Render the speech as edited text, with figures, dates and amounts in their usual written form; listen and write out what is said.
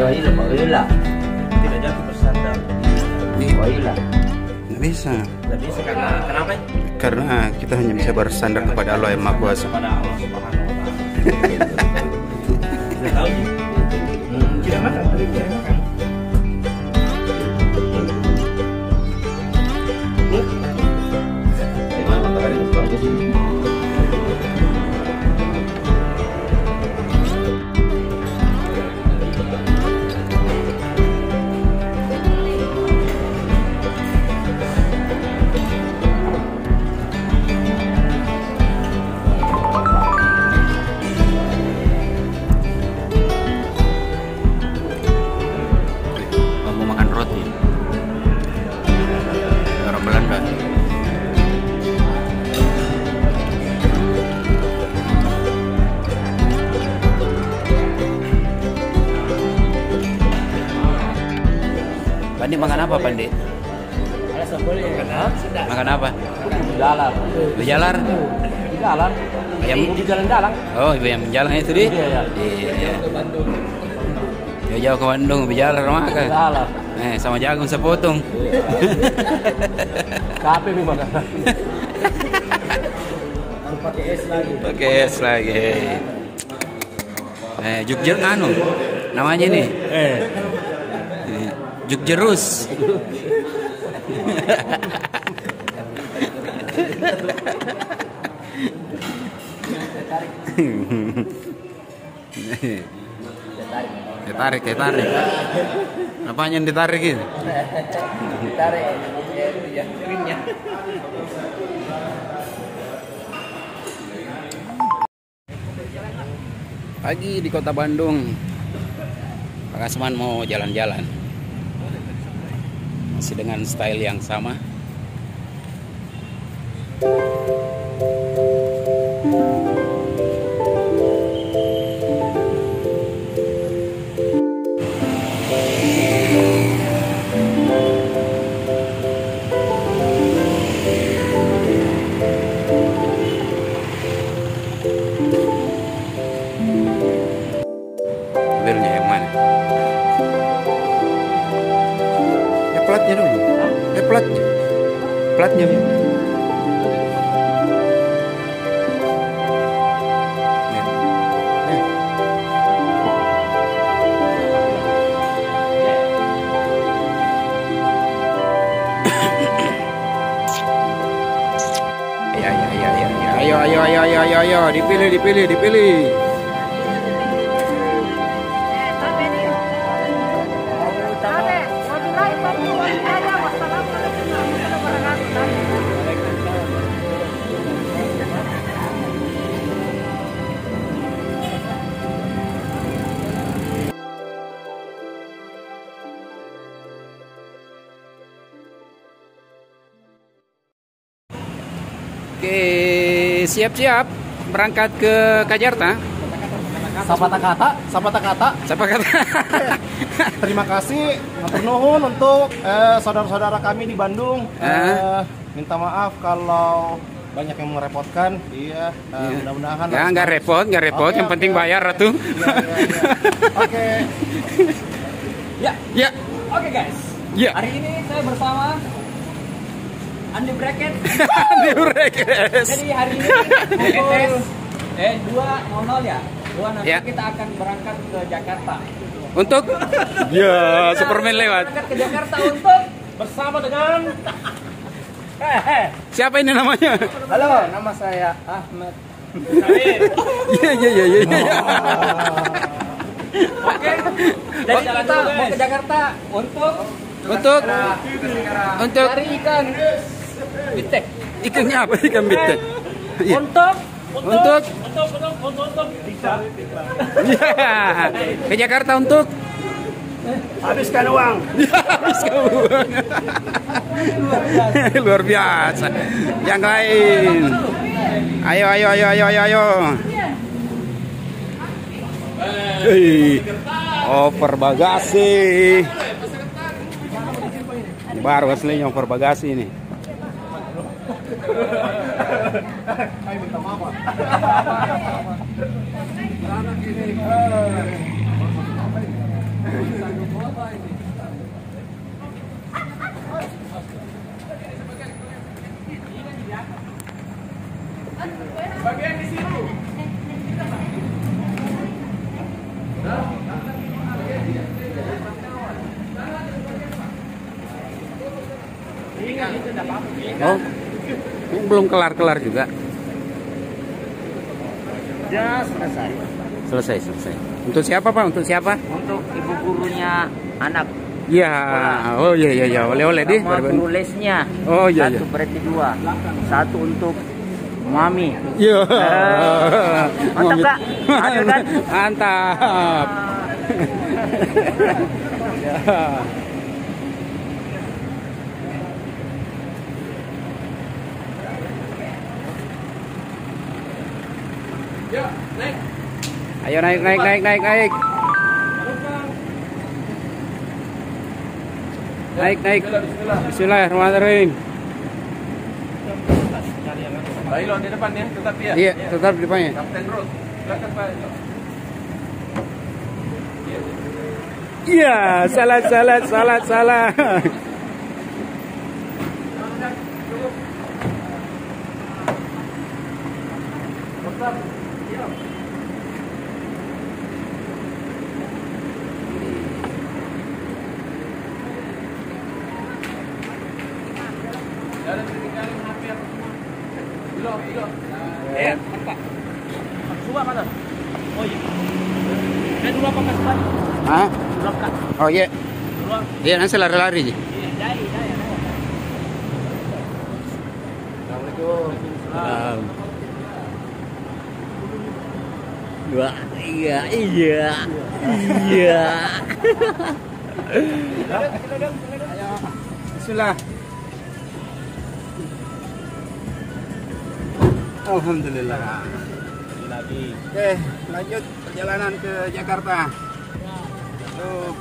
Wahila, Pak Wahila. Tidak jatuh bersandar. Wahila. Nggak bisa. Nggak bisa karena kenapa? Karena kita hanya bisa bersandar kepada Allah yang Maha Kuasa. Kepada Allah Subhanahu Wa Taala. Tidak tahu sih. Tidak makan, tidak makan. Gimana matahari bagus ini? Pandi makan apa, Pandi? Makan apa? Jalan. Bejalar? Jalan. Ayam Di jalan-jalan. Oh, yang jalan itu di? Iya. Iya. Jauh-jauh ke Bandung, bejalar makan. Jalan. Sama jagung sepotong. Kape memang. Pakai es lagi. Pakai es lagi. Jukjer anu namanya nih. Jukjerus. Ditarik. Apanya yang ditarikin? Ditarik ya, rimnya. Pagi di kota Bandung. Pak Kasman mau jalan-jalan. Masih dengan style yang sama. Mobilnya yang mana? Ya platnya dulu. Platnya. Ya. Ayo, dipilih. Oke, siap-siap berangkat ke Kajarta. Sapa kata. Terima kasih matur nuhun untuk saudara-saudara kami di Bandung. Minta maaf kalau banyak yang merepotkan. Iya, mudah-mudahan. Ya, nggak repot. Oke, Yang penting bayar tuh. Iya. Oke. Ya. Oke guys. Ya. Hari ini saya bersama Andi Bracket. Jadi hari ini pukul 2.00 ya. Nanti kita akan berangkat ke Jakarta. Untuk? Ya, Superman lewat. Berangkat ke Jakarta untuk bersama dengan Siapa ini namanya? Halo, nama saya Ahmad. Iya. Oke. Jadi kita mau ke Jakarta untuk cari ikan bitek. Ikannya apa? Ikan bitek. Untuk bisa. Ya. Ke Jakarta untuk Habiskan uang. Luar biasa. Yang lain. Ayo. Over bagasi. Baru aslinya over bagasi ini. Ayo minta maaf. Bagian di situ. Oh, belum kelar juga. Ya, selesai. Selesai. Untuk siapa Pak? Untuk siapa? Untuk ibu gurunya anak. Iya. Oh iya. Oleh deh. Sama guru lesnya. Oh iya. Satu berarti 2. Satu untuk mami. Iya. Mantap Kak. Ada kan? Mantap. Ya, naik. Ayo naik. Naik. Bismillahirrahmanirrahim. Bailon di depan ya, tetap ya. Iya, tetap di depannya. Kapten Rus. Silakan Pak. Iya, salah. Jangan tinggalin HP apa semua. Belum. Pak. Suka mana? Oh iya. Saya dulu apa Mas Pak? Hah? Dulu Kak. Oh iya. Dulu. Iya, nanti lari-lari. Iya, dai. Assalamualaikum. Iya. Bismillah. Alhamdulillah. Lagi. Oke, lanjut perjalanan ke Jakarta. Tuh.